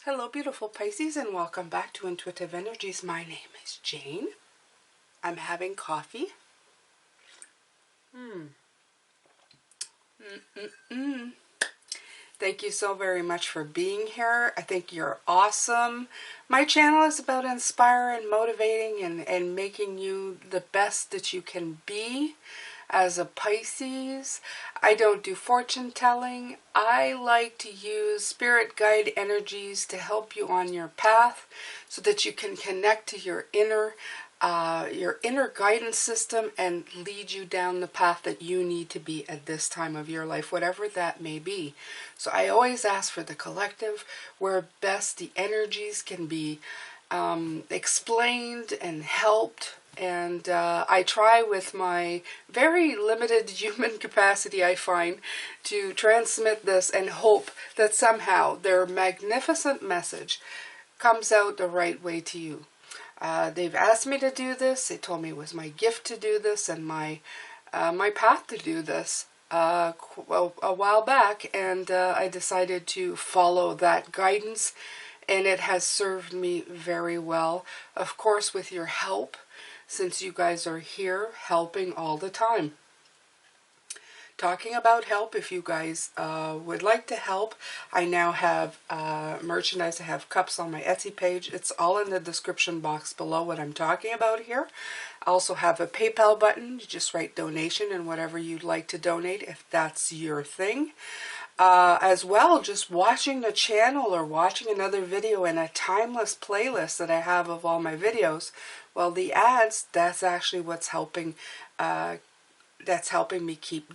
Hello, beautiful Pisces, and welcome back to Intuitive Energies. My name is Jane. I'm having coffee. Thank you so very much for being here. I think you're awesome. My channel is about inspiring, motivating, and making you the best that you can be as a Pisces. I don't do fortune telling. I like to use spirit guide energies to help you on your path so that you can connect to your inner guidance system and lead you down the path that you need to be at this time of your life, whatever that may be. So I always ask for the collective where best the energies can be explained and helped. And I try with my very limited human capacity, I find, to transmit this and hope that somehow their magnificent message comes out the right way to you. They've asked me to do this. They told me it was my gift to do this and my path to do this a while back. And I decided to follow that guidance. And it has served me very well. Of course, with your help, since you guys are here helping all the time. Talking about help, if you guys would like to help, I now have merchandise. I have cups on my Etsy page. It's all in the description box below what I'm talking about here. I also have a PayPal button. You just write donation and whatever you'd like to donate if that's your thing. As well, just watching the channel or watching another video in a timeless playlist that I have of all my videos. Well, the ads, that's actually what's helping me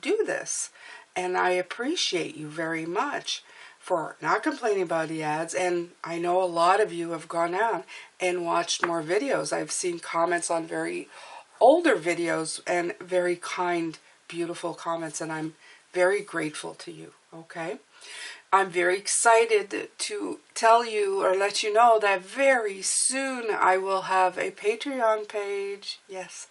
do this. And I appreciate you very much for not complaining about the ads. And I know a lot of you have gone out and watched more videos. I've seen comments on very older videos and very kind, beautiful comments, and I'm very grateful to you, okay? I'm very excited to tell you or let you know that very soon I will have a Patreon page. Yes,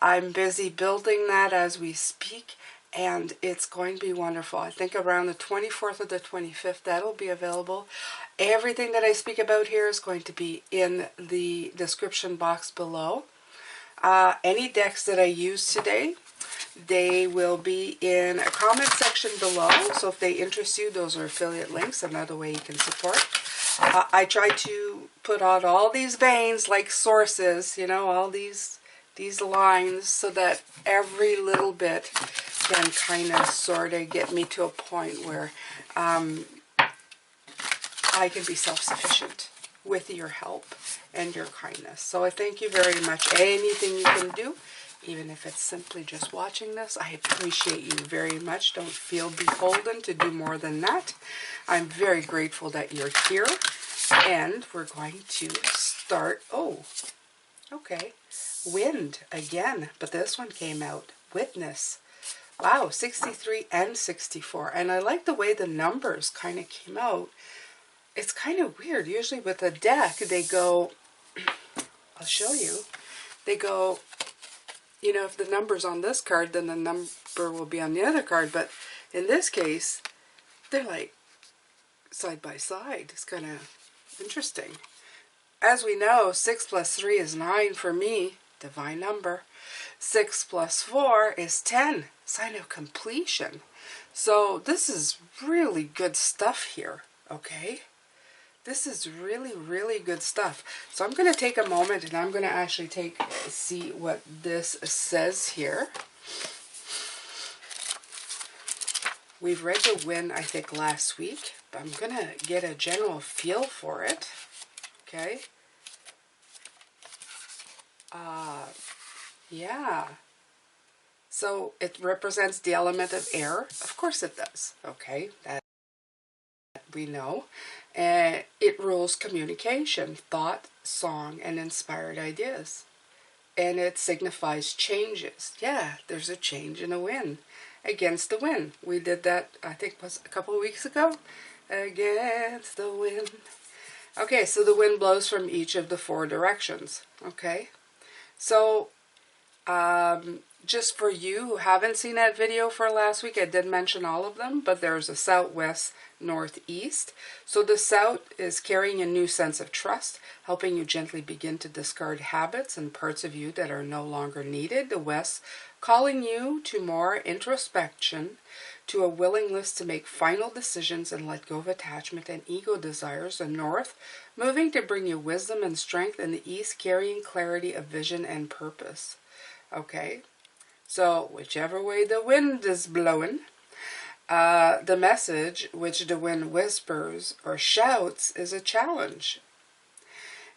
I'm busy building that as we speak, and it's going to be wonderful. I think around the 24th or the 25th, that'll be available. Everything that I speak about here is going to be in the description box below. Any decks that I use today, they will be in a comment section below. So if they interest you, those are affiliate links, another way you can support. I try to put out all these veins like sources, you know, all these lines, so that every little bit can kind of sort of get me to a point where I can be self-sufficient with your help and your kindness. So I thank you very much. Anything you can do, even if it's simply just watching this, I appreciate you very much. Don't feel beholden to do more than that. I'm very grateful that you're here. And we're going to start. Oh, okay. Wind again. But this one came out. Witness. Wow, 63 and 64. And I like the way the numbers kind of came out. It's kind of weird. Usually with a deck, they go, I'll show you. They go, you know, if the number's on this card, then the number will be on the other card. But in this case, they're like side by side. It's kind of interesting. As we know, 6 plus 3 is 9 for me, divine number. 6 plus 4 is 10, sign of completion. So this is really good stuff here, okay? This is really, really good stuff. So I'm going to take a moment and I'm going to actually see what this says here. We've read the wind, I think, last week, but I'm going to get a general feel for it. Okay. Yeah. So it represents the element of air. Of course it does. Okay. That we know. It rules communication, thought, song, and inspired ideas. And it signifies changes. Yeah, there's a change in the wind. Against the wind. We did that, I think, was a couple of weeks ago. Against the wind. Okay, so the wind blows from each of the 4 directions. Okay. So, just for you who haven't seen that video for last week, I did mention all of them, but there's a southwest, northeast. So the south is carrying a new sense of trust, helping you gently begin to discard habits and parts of you that are no longer needed. The west, calling you to more introspection, to a willingness to make final decisions and let go of attachment and ego desires. The north, moving to bring you wisdom and strength. And the east, carrying clarity of vision and purpose. Okay, so whichever way the wind is blowing, the message which the wind whispers or shouts is a challenge.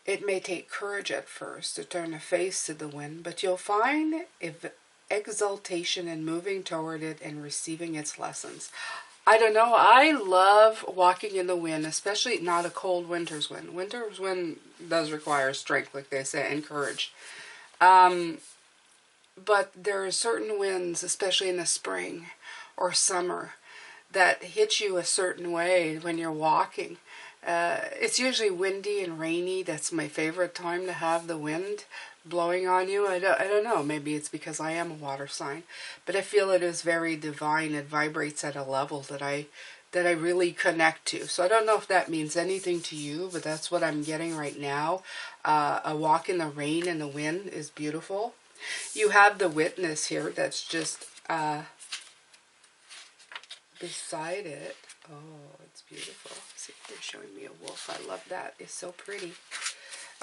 It may take courage at first to turn a face to the wind, but you'll find exaltation in moving toward it and receiving its lessons. I don't know, I love walking in the wind, especially not a cold winter's wind. Winter's wind does require strength, like they say, and courage. But there are certain winds, especially in the spring or summer, that hit you a certain way when you're walking. It's usually windy and rainy. That's my favorite time to have the wind blowing on you. I don't know. Maybe it's because I am a water sign. But I feel it is very divine. It vibrates at a level that I really connect to. So I don't know if that means anything to you, but that's what I'm getting right now. A walk in the rain and the wind is beautiful. You have the witness here that's just beside it. Oh, it's beautiful. See, they're showing me a wolf. I love that. It's so pretty.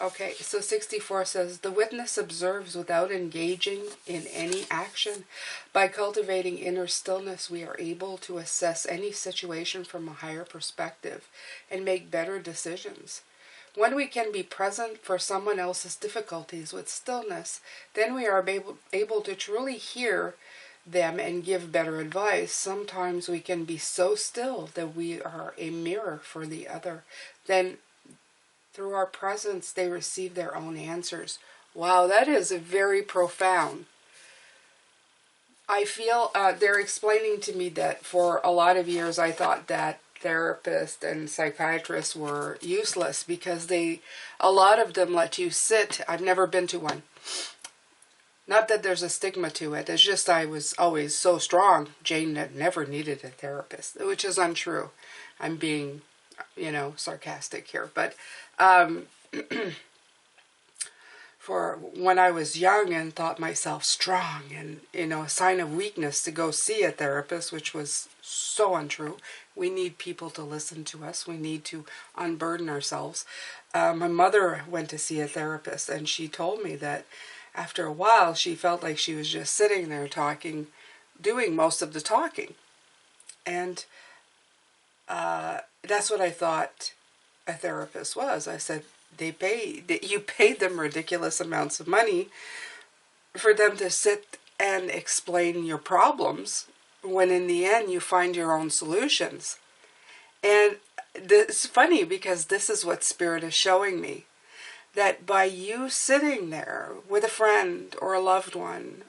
Okay, so 64 says, the witness observes without engaging in any action. By cultivating inner stillness, we are able to assess any situation from a higher perspective and make better decisions. When we can be present for someone else's difficulties with stillness, then we are able to truly hear them and give better advice. Sometimes we can be so still that we are a mirror for the other. Then through our presence, they receive their own answers. Wow, that is very profound. I feel they're explaining to me that for a lot of years I thought that therapists and psychiatrists were useless because a lot of them let you sit. I've never been to one. Not that there's a stigma to it. It's just I was always so strong. Jane never needed a therapist, which is untrue. I'm being, sarcastic here. But for when I was young and thought myself strong and, a sign of weakness to go see a therapist, which was so untrue. We need people to listen to us. We need to unburden ourselves. My mother went to see a therapist, and she told me that after a while, she felt like she was just sitting there talking, doing most of the talking. And that's what I thought a therapist was. I said, you paid them ridiculous amounts of money for them to sit and explain your problems, when in the end you find your own solutions. And it's funny because this is what Spirit is showing me. That by you sitting there with a friend or a loved one,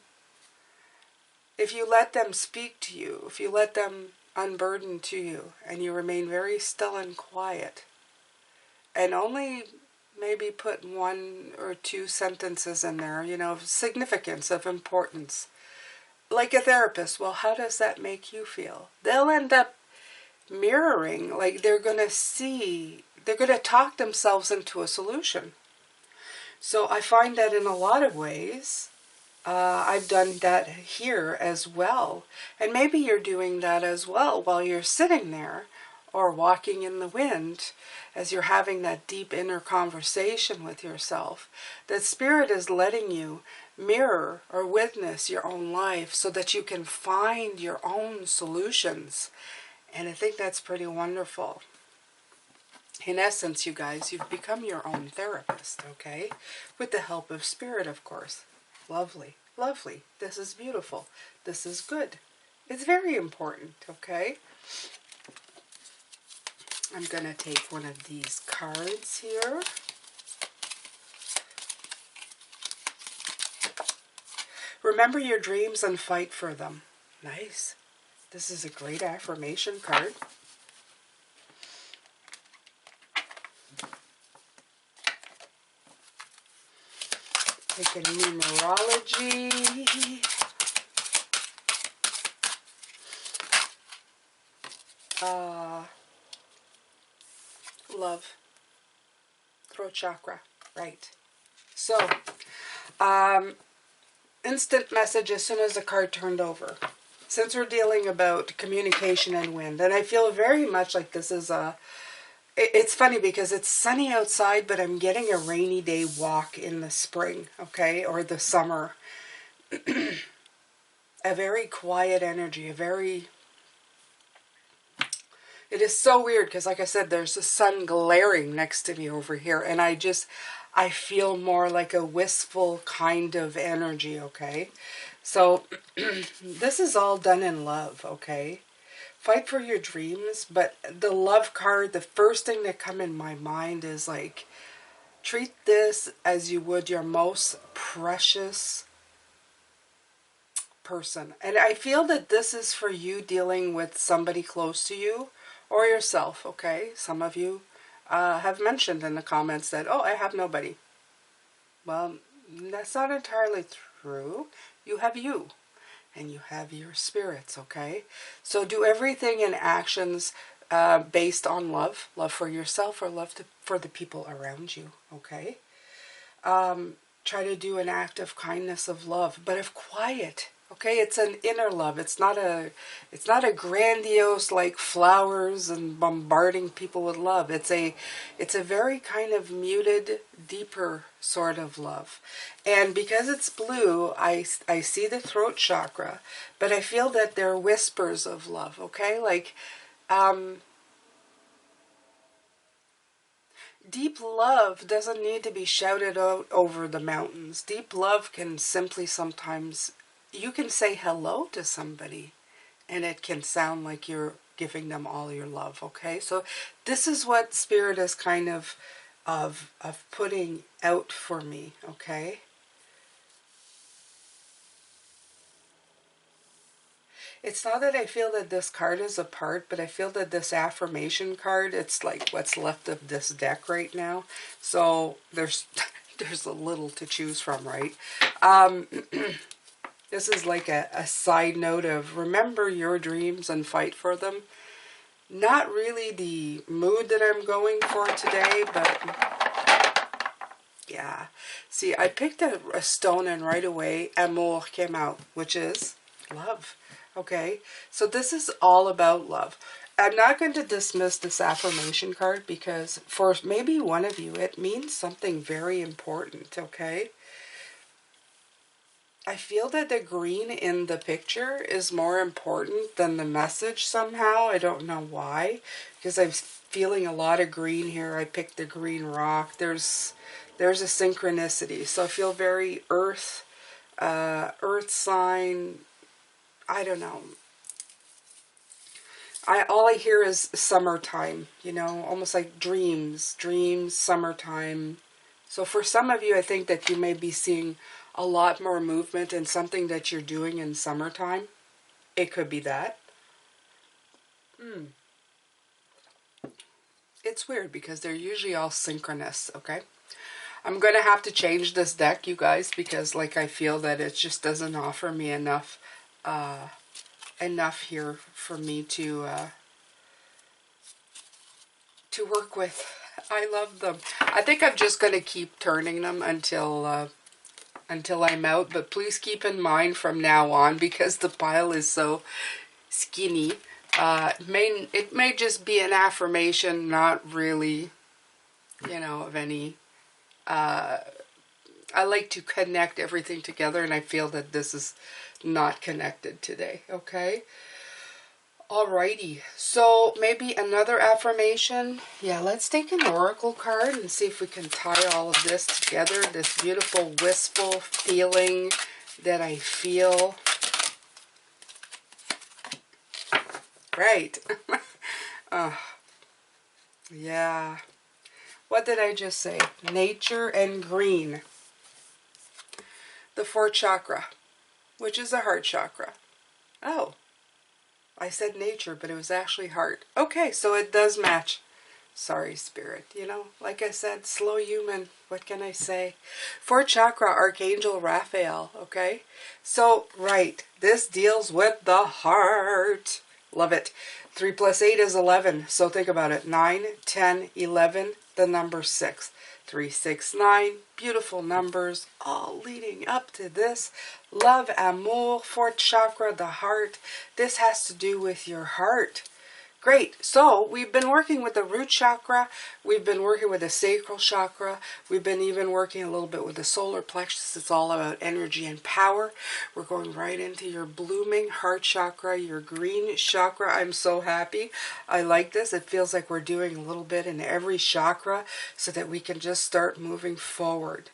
if you let them speak to you, if you let them unburden to you, and you remain very still and quiet, and only maybe put 1 or 2 sentences in there, of significance, of importance, like a therapist, well, how does that make you feel? They'll end up mirroring, like they're going to talk themselves into a solution. So I find that in a lot of ways, I've done that here as well. And maybe you're doing that as well while you're sitting there or walking in the wind as you're having that deep inner conversation with yourself. That Spirit is letting you mirror or witness your own life so that you can find your own solutions. And I think that's pretty wonderful. In essence, you guys, you've become your own therapist, okay? With the help of Spirit, of course. Lovely, lovely. This is beautiful. This is good. It's very important, okay? I'm going to take one of these cards here. Remember your dreams and fight for them. Nice. This is a great affirmation card. Take a numerology. Love. Throat chakra. Right. So, instant message as soon as the card turned over. Since we're dealing about communication and wind, and I feel very much like this is a... It's funny because it's sunny outside, but I'm getting a rainy day walk in the spring, okay, or the summer. A very quiet energy, a very... It is so weird because, like I said, there's the sun glaring next to me over here, and I feel more like a wistful kind of energy, okay? So, this is all done in love, okay? Fight for your dreams, but the love card, the first thing that come in my mind is like, treat this as you would your most precious person. And I feel that this is for you dealing with somebody close to you or yourself, okay? Some of you have mentioned in the comments that, oh, I have nobody. Well, that's not entirely true. You have you. And you have your spirits, okay? So do everything in actions based on love. Love for yourself or love for the people around you, okay? Try to do an act of kindness, of love, but of quiet. Okay, it's an inner love. It's not a grandiose like flowers and bombarding people with love. It's a very kind of muted, deeper sort of love. And because it's blue, I see the throat chakra, but I feel that they're whispers of love, okay? Like deep love doesn't need to be shouted out over the mountains. Deep love can simply sometimes, you can say hello to somebody and it can sound like you're giving them all your love, okay? So this is what Spirit is kind of putting out for me, okay? It's not that I feel that this card is a part, but I feel that this affirmation card, it's like what's left of this deck right now. So there's there's a little to choose from, right? This is like a side note of remember your dreams and fight for them. Not really the mood that I'm going for today, but yeah. See, I picked a stone and right away, amour came out, which is love. Okay, so this is all about love. I'm not going to dismiss this affirmation card because for maybe one of you, it means something very important, okay? I feel that the green in the picture is more important than the message somehow. I don't know why, because I'm feeling a lot of green here. I picked the green rock. There's a synchronicity. So I feel very earth sign. I don't know. All I hear is summertime, you know, almost like dreams, summertime. So for some of you, I think that you may be seeing a lot more movement in something that you're doing in summertime. It could be that. It's weird because they're usually all synchronous, okay? I'm going to have to change this deck, you guys, because like I feel that it just doesn't offer me enough here for me to work with. I love them. I think I'm just going to keep turning them until I'm out, but please keep in mind from now on, because the pile is so skinny, it may just be an affirmation, not really, you know, of any, I like to connect everything together, and I feel that this is not connected today, okay? Alrighty, so maybe another affirmation. Yeah, let's take an oracle card and see if we can tie all of this together. This beautiful, wistful feeling that I feel. Right. Yeah. What did I just say? Nature and green. The fourth chakra, which is the heart chakra. Oh. I said nature, but it was actually heart. Okay, so it does match. Sorry, Spirit. You know, like I said, slow human. What can I say? Fourth chakra, Archangel Raphael. Okay, so, right. This deals with the heart. Love it. 3 plus 8 is 11. So think about it. 9, 10, 11, the number 6. 3, 6, 9. Beautiful numbers, all leading up to this. Love, amour, fourth chakra, the heart. This has to do with your heart. Great. So we've been working with the root chakra. We've been working with the sacral chakra. We've been even working a little bit with the solar plexus. It's all about energy and power. We're going right into your blooming heart chakra, your green chakra. I'm so happy. I like this. It feels like we're doing a little bit in every chakra so that we can just start moving forward.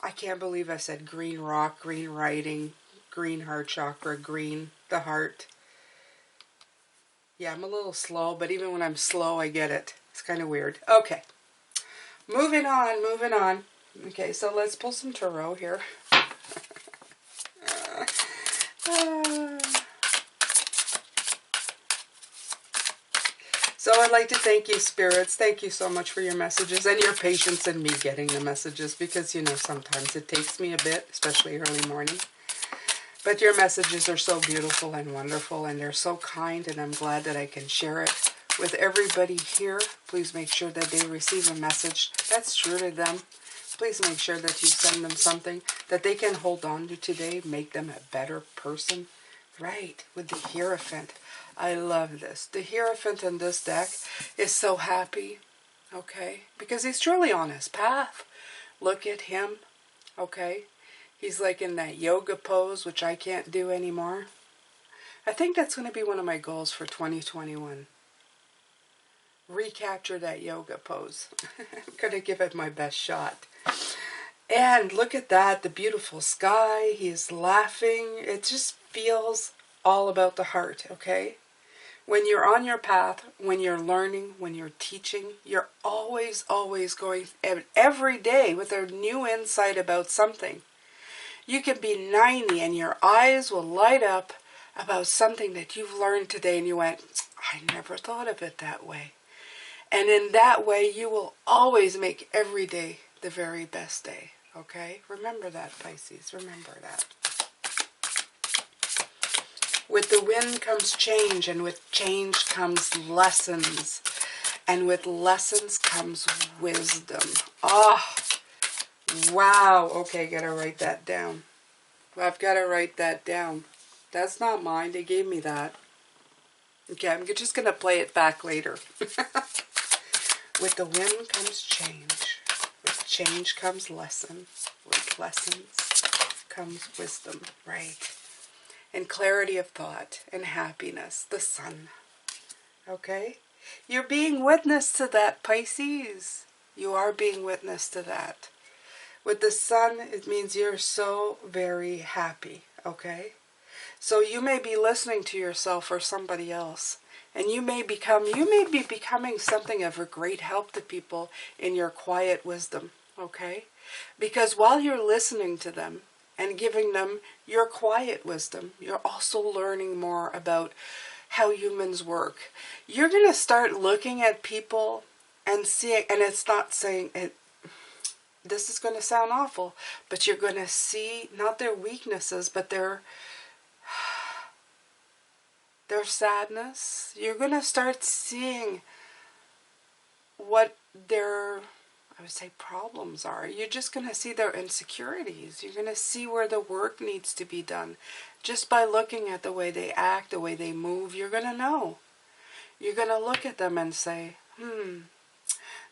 I can't believe I said green rock, green writing, green heart chakra, green, the heart. Yeah, I'm a little slow, but even when I'm slow, I get it. It's kind of weird. Okay. Moving on, moving on. Okay, so let's pull some tarot here. So I'd like to thank you, spirits. Thank you so much for your messages and your patience in me getting the messages because, you know, sometimes it takes me a bit, especially early morning. But your messages are so beautiful and wonderful, and they're so kind, and I'm glad that I can share it with everybody here. Please make sure that they receive a message that's true to them. Please make sure that you send them something that they can hold on to today, make them a better person. Right, with the Hierophant. I love this. The Hierophant in this deck is so happy, okay, because he's truly on his path. Look at him, okay. He's like in that yoga pose, which I can't do anymore. I think that's going to be one of my goals for 2021. Recapture that yoga pose. I'm going to give it my best shot. And look at that, the beautiful sky. He's laughing. It just feels all about the heart, okay? When you're on your path, when you're learning, when you're teaching, you're always, always going every day with a new insight about something. You can be 90 and your eyes will light up about something that you've learned today and you went, I never thought of it that way. And in that way, you will always make every day the very best day. Okay? Remember that, Pisces. Remember that. With the wind comes change, and with change comes lessons. And with lessons comes wisdom. Ah! Wow. Okay, gotta write that down. I've got to write that down. That's not mine. They gave me that. Okay, I'm just going to play it back later. With the wind comes change. With change comes lesson. With lessons comes wisdom. Right. And clarity of thought and happiness. The sun. Okay? You're being witness to that, Pisces. You are being witness to that. With the sun, it means you're so very happy, okay? So you may be listening to yourself or somebody else, and you may be becoming something of a great help to people in your quiet wisdom, okay? Because while you're listening to them and giving them your quiet wisdom, you're also learning more about how humans work. You're going to start looking at people and seeing, and it's not saying it. This is going to sound awful, but you're going to see not their weaknesses, but their sadness. You're going to start seeing what their, I would say, problems are. You're just going to see their insecurities. You're going to see where the work needs to be done. Just by looking at the way they act, the way they move, you're going to know. You're going to look at them and say,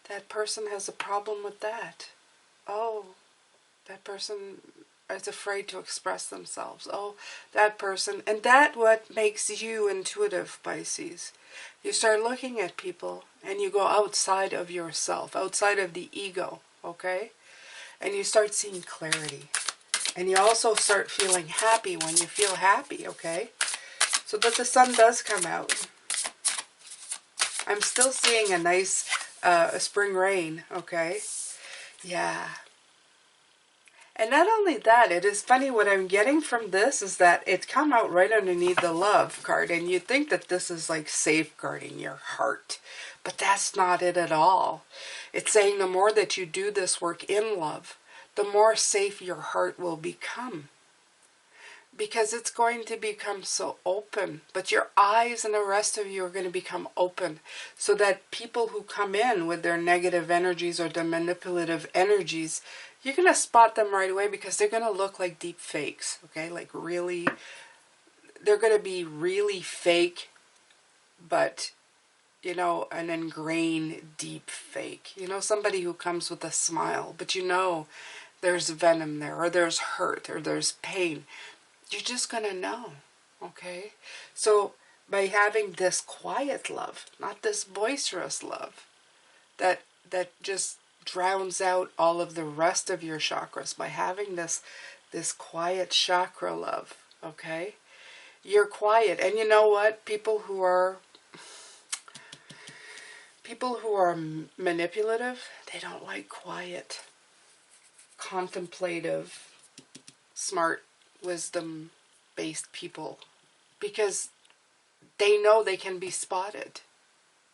that person has a problem with that. Oh, that person is afraid to express themselves. Oh, that person. And that's what makes you intuitive, Pisces. You start looking at people and you go outside of yourself, outside of the ego, okay? And you start seeing clarity. And you also start feeling happy when you feel happy, okay? So that the sun does come out. I'm still seeing a nice spring rain, okay? Yeah. And not only that, it is funny what I'm getting from this is that it's come out right underneath the love card. And you think that this is like safeguarding your heart. But that's not it at all. It's saying the more that you do this work in love, the more safe your heart will become. because it's going to become so open. But your eyes and the rest of you are going to become open, so that people who come in with their negative energies or their manipulative energies, you're going to spot them right away, because they're going to look like deep fakes, okay? Like really, they're going to be really fake, but, you know, an ingrained deep fake. You know, somebody who comes with a smile, but you know there's venom there, or there's hurt, or there's pain. You're just going to know, okay? So by having this quiet love, not this boisterous love, that just drowns out all of the rest of your chakras, by having this quiet chakra love, okay? You're quiet. And you know what? People who are manipulative, they don't like quiet, contemplative, smart, wisdom-based people, because they know they can be spotted.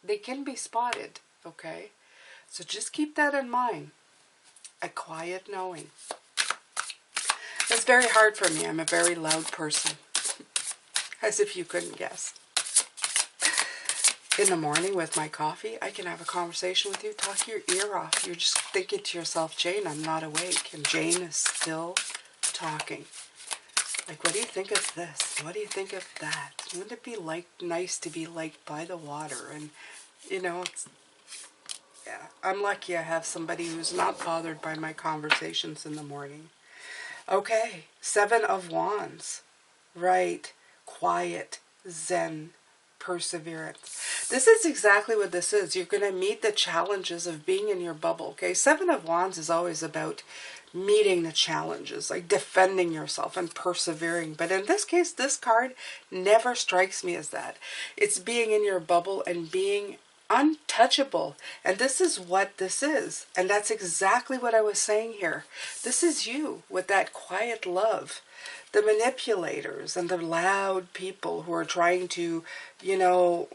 They can be spotted, okay? So just keep that in mind. A quiet knowing. It's very hard for me. I'm a very loud person, as if you couldn't guess. In the morning with my coffee, I can have a conversation with you, talk your ear off. You're just thinking to yourself, Jane, I'm not awake. And Jane is still talking. Like, what do you think of this? What do you think of that? Wouldn't it be nice to be like by the water? And, you know, yeah, I'm lucky I have somebody who's not bothered by my conversations in the morning. Okay, 7 of Wands. Right, quiet, zen, perseverance. This is exactly what this is. You're going to meet the challenges of being in your bubble, okay? 7 of Wands is always about meeting the challenges, like defending yourself and persevering. But in this case, this card never strikes me as that. It's being in your bubble and being untouchable. And this is what this is. And that's exactly what I was saying here. This is you with that quiet love. The manipulators and the loud people who are trying to, you know,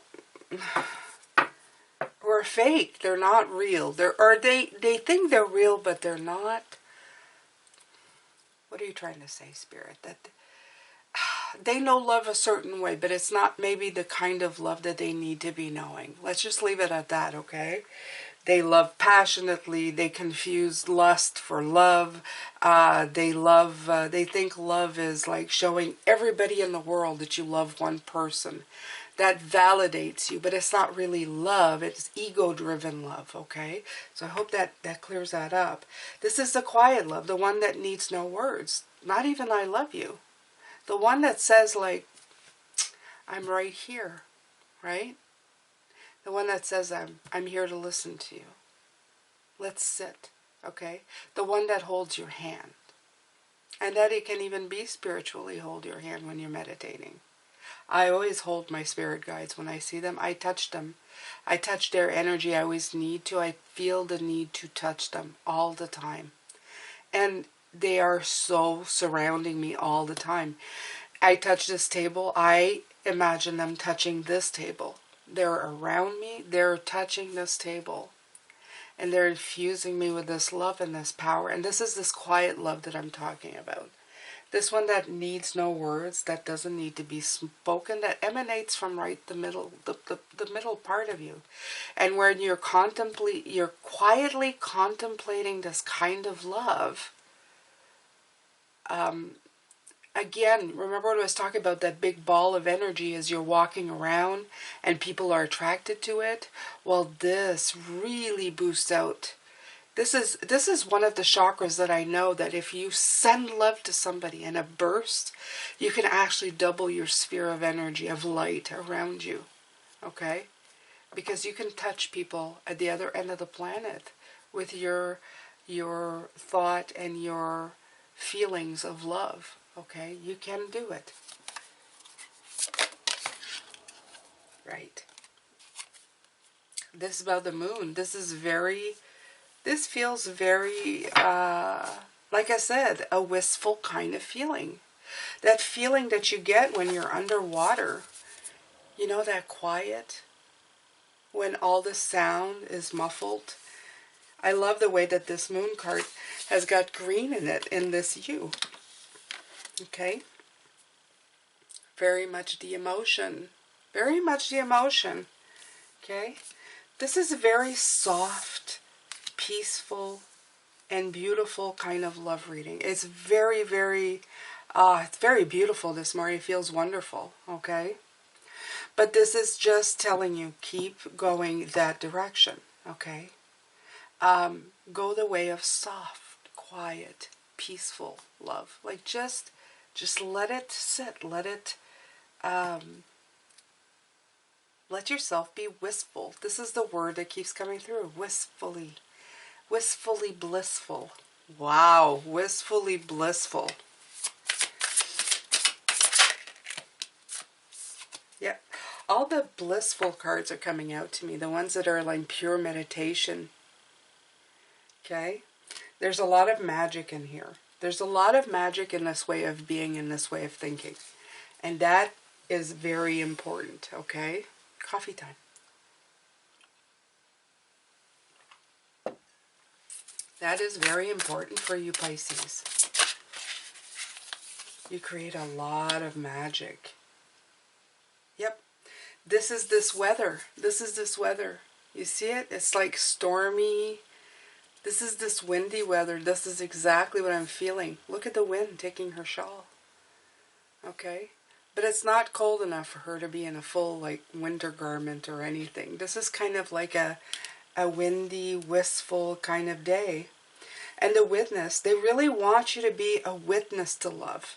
who are fake. They're not real. They think they're real, but they're not. What are you trying to say, Spirit? That they know love a certain way, but it's not maybe the kind of love that they need to be knowing. Let's just leave it at that, okay? They love passionately. They confuse lust for love. They think love is like showing everybody in the world that you love one person. That validates you, but it's not really love. It's ego-driven love, okay? So I hope that clears that up. This is the quiet love, the one that needs no words. Not even I love you. The one that says, like, I'm right here, right? The one that says, I'm here to listen to you. Let's sit, okay? The one that holds your hand. And that it can even be spiritually hold your hand when you're meditating. I always hold my spirit guides when I see them. I touch them. I touch their energy. I always need to. I feel the need to touch them all the time. And they are so surrounding me all the time. I touch this table. I imagine them touching this table. They're around me. They're touching this table. And they're infusing me with this love and this power. And this is this quiet love that I'm talking about. This one that needs no words, that doesn't need to be spoken, that emanates from right the middle, the middle part of you. And when you're quietly contemplating this kind of love, again, remember what I was talking about, that big ball of energy as you're walking around and people are attracted to it? Well, this really boosts out. This is one of the chakras that I know that if you send love to somebody in a burst, you can actually double your sphere of energy, of light around you, okay? Because you can touch people at the other end of the planet with your thought and your feelings of love, okay? You can do it. Right. This is about the moon. This feels very, like I said, a wistful kind of feeling. That feeling that you get when you're underwater. You know, that quiet, when all the sound is muffled. I love the way that this moon card has got green in it, in this U. Okay? Very much the emotion. Very much the emotion. Okay? This is a very soft, peaceful, and beautiful kind of love reading. It's very, very, it's very beautiful this morning. It feels wonderful. Okay? But this is just telling you, keep going that direction. Okay? Go the way of soft, quiet, peaceful love. Like just let it sit. Let yourself be wistful. This is the word that keeps coming through. Wistfully. Wistfully blissful. Wow. Wistfully blissful. Yeah. All the blissful cards are coming out to me. The ones that are like pure meditation. Okay? There's a lot of magic in here. There's a lot of magic in this way of being, in this way of thinking. And that is very important, okay? Coffee time. That is very important for you, Pisces. You create a lot of magic. Yep. This is this weather. This is this weather. You see it? It's like stormy. This is this windy weather. This is exactly what I'm feeling. Look at the wind taking her shawl. Okay? But it's not cold enough for her to be in a full, like, winter garment or anything. This is kind of like a windy, wistful kind of day. And the witness, they really want you to be a witness to love.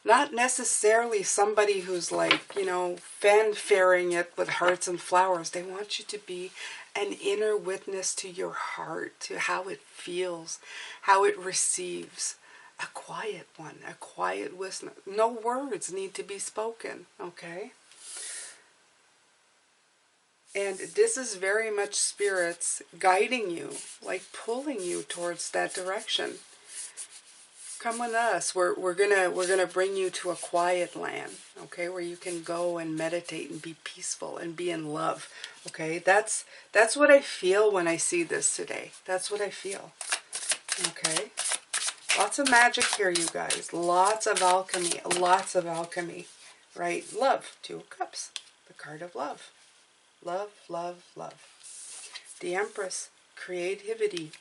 Not necessarily somebody who's like, you know, fanfaring it with hearts and flowers. They want you to be an inner witness to your heart, to how it feels, how it receives. A quiet one, a quiet witness. No words need to be spoken, okay? And this is very much spirits guiding you, like pulling you towards that direction. Come with us. We're gonna bring you to a quiet land, okay, where you can go and meditate and be peaceful and be in love. Okay, that's what I feel when I see this today. That's what I feel. Okay, lots of magic here, you guys. Lots of alchemy. Lots of alchemy. Right? Love. 2 of Cups. The card of love. Love, love, love. The Empress. Creativity.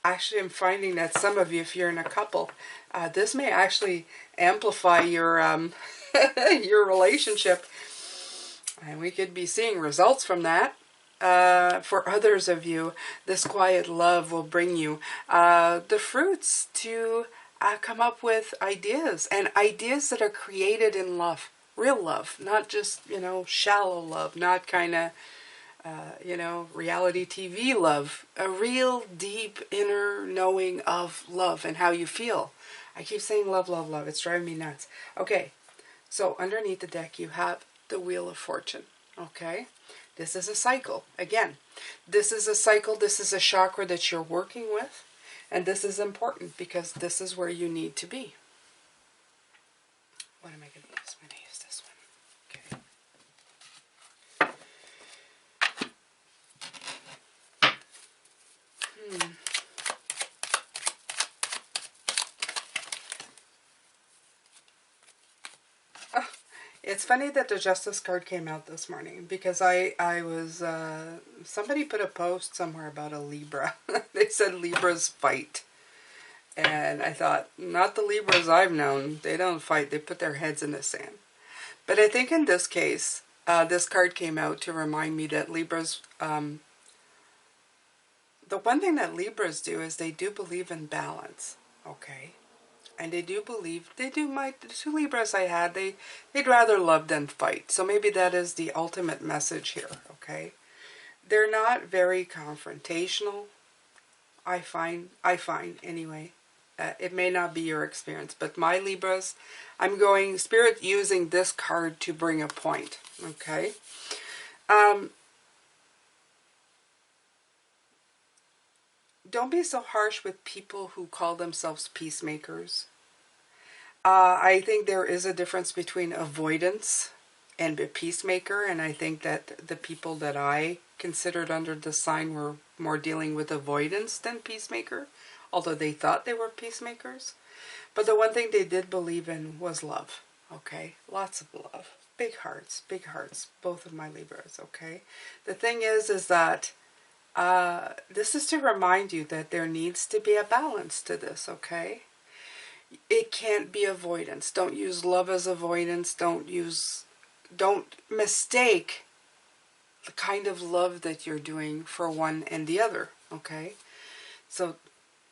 Actually, I'm finding that some of you, if you're in a couple, this may actually amplify your your relationship, and we could be seeing results from that. For others of you, this quiet love will bring you the fruits to come up with ideas, and ideas that are created in love, real love, not just, you know, shallow love, not kind of you know, reality TV love, a real deep inner knowing of love and how you feel. I keep saying love, love, love. It's driving me nuts. Okay, so underneath the deck you have the Wheel of Fortune. Okay, this is a cycle. Again, this is a cycle. This is a chakra that you're working with. And this is important because this is where you need to be. What am I going to use? I'm going to use this one. Okay. Oh, it's funny that the Justice card came out this morning because I was, somebody put a post somewhere about a Libra. They said Libras fight. And I thought, not the Libras I've known. They don't fight. They put their heads in the sand. But I think in this case, this card came out to remind me that Libras, the one thing that Libras do is they do believe in balance, okay? And they do believe, the 2 Libras I had, they'd rather love than fight. So maybe that is the ultimate message here, okay? They're not very confrontational, I find anyway. It may not be your experience, but my Libras, I'm going, Spirit using this card to bring a point, okay? Don't be so harsh with people who call themselves peacemakers. I think there is a difference between avoidance and a peacemaker, and I think that the people that I considered under the sign were more dealing with avoidance than peacemaker, although they thought they were peacemakers. But the one thing they did believe in was love, Okay? Lots of love. Big hearts, both of my Libras, okay? The thing is that this is to remind you that there needs to be a balance to this, okay? It can't be avoidance. Don't use love as avoidance. Don't mistake the kind of love that you're doing for one and the other, okay? So,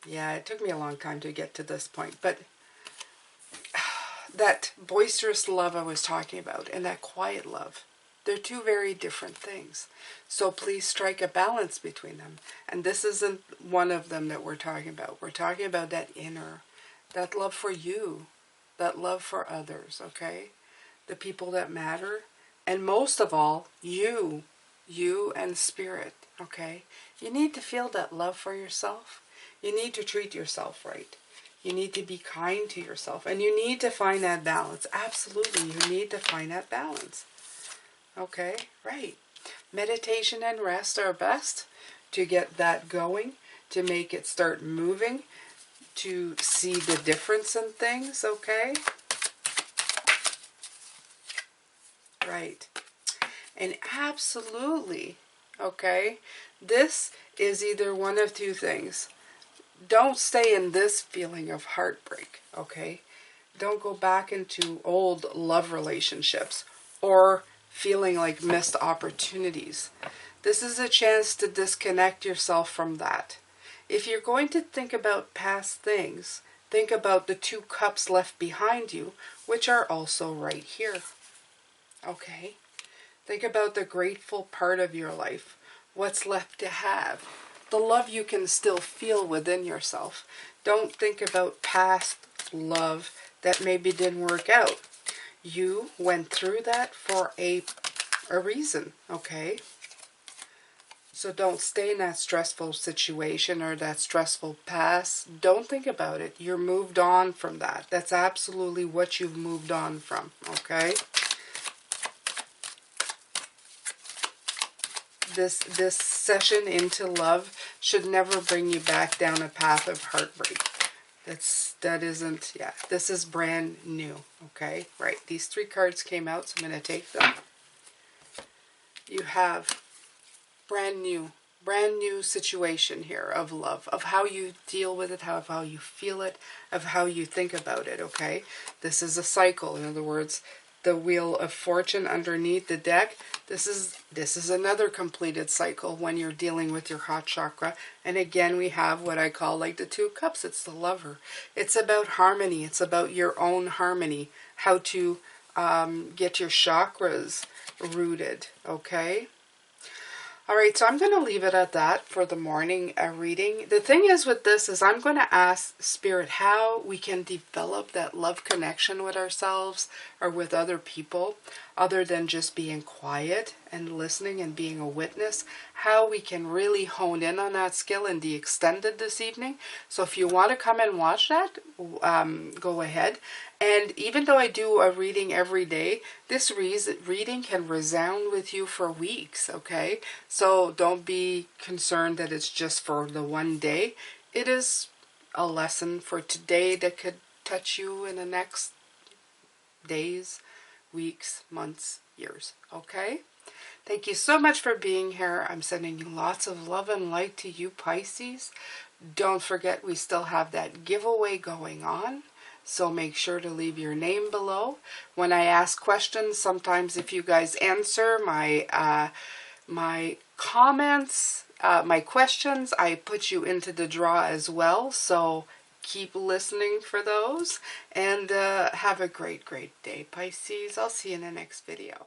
yeah, it took me a long time to get to this point, but that boisterous love I was talking about and that quiet love, they're two very different things. So please strike a balance between them. And this isn't one of them that we're talking about. We're talking about that inner, that love for you, that love for others, okay? The people that matter. And most of all, you and spirit, okay? You need to feel that love for yourself. You need to treat yourself right. You need to be kind to yourself. And you need to find that balance. Absolutely, you need to find that balance. Okay, right. Meditation and rest are best to get that going, to make it start moving, to see the difference in things, okay? Right. And absolutely, okay, this is either one of two things. Don't stay in this feeling of heartbreak, okay? Don't go back into old love relationships or feeling like missed opportunities. This is a chance to disconnect yourself from that. If you're going to think about past things, think about the 2 cups left behind you, which are also right here. Okay? Think about the grateful part of your life, what's left to have, the love you can still feel within yourself. Don't think about past love that maybe didn't work out. You went through that for a reason, okay? So don't stay in that stressful situation or that stressful past. Don't think about it. You're moved on from that. That's absolutely what you've moved on from, okay? This session into love should never bring you back down a path of heartbreak. This is brand new, okay? Right, these 3 cards came out, so I'm going to take them. You have brand new situation here of love, of how you deal with it, of how you feel it, of how you think about it, okay? This is a cycle. In other words, the Wheel of Fortune underneath the deck, this is another completed cycle when you're dealing with your heart chakra. And again, we have what I call like the 2 cups. It's the Lover. It's about harmony. It's about your own harmony, how to get your chakras rooted, okay? All right, so I'm going to leave it at that for the morning reading. The thing is with this is I'm going to ask Spirit how we can develop that love connection with ourselves or with other people, other than just being quiet and listening and being a witness, how we can really hone in on that skill in the extended this evening. So if you want to come and watch that, go ahead. And even though I do a reading every day, this reading can resound with you for weeks, okay? So don't be concerned that it's just for the one day. It is a lesson for today that could touch you in the next days, weeks, months, years, okay? Thank you so much for being here. I'm sending you lots of love and light to you, Pisces. Don't forget we still have that giveaway going on. So make sure to leave your name below. When I ask questions, sometimes if you guys answer my my comments, my questions, I put you into the draw as well. So keep listening for those. And have a great, great day, Pisces. I'll see you in the next video.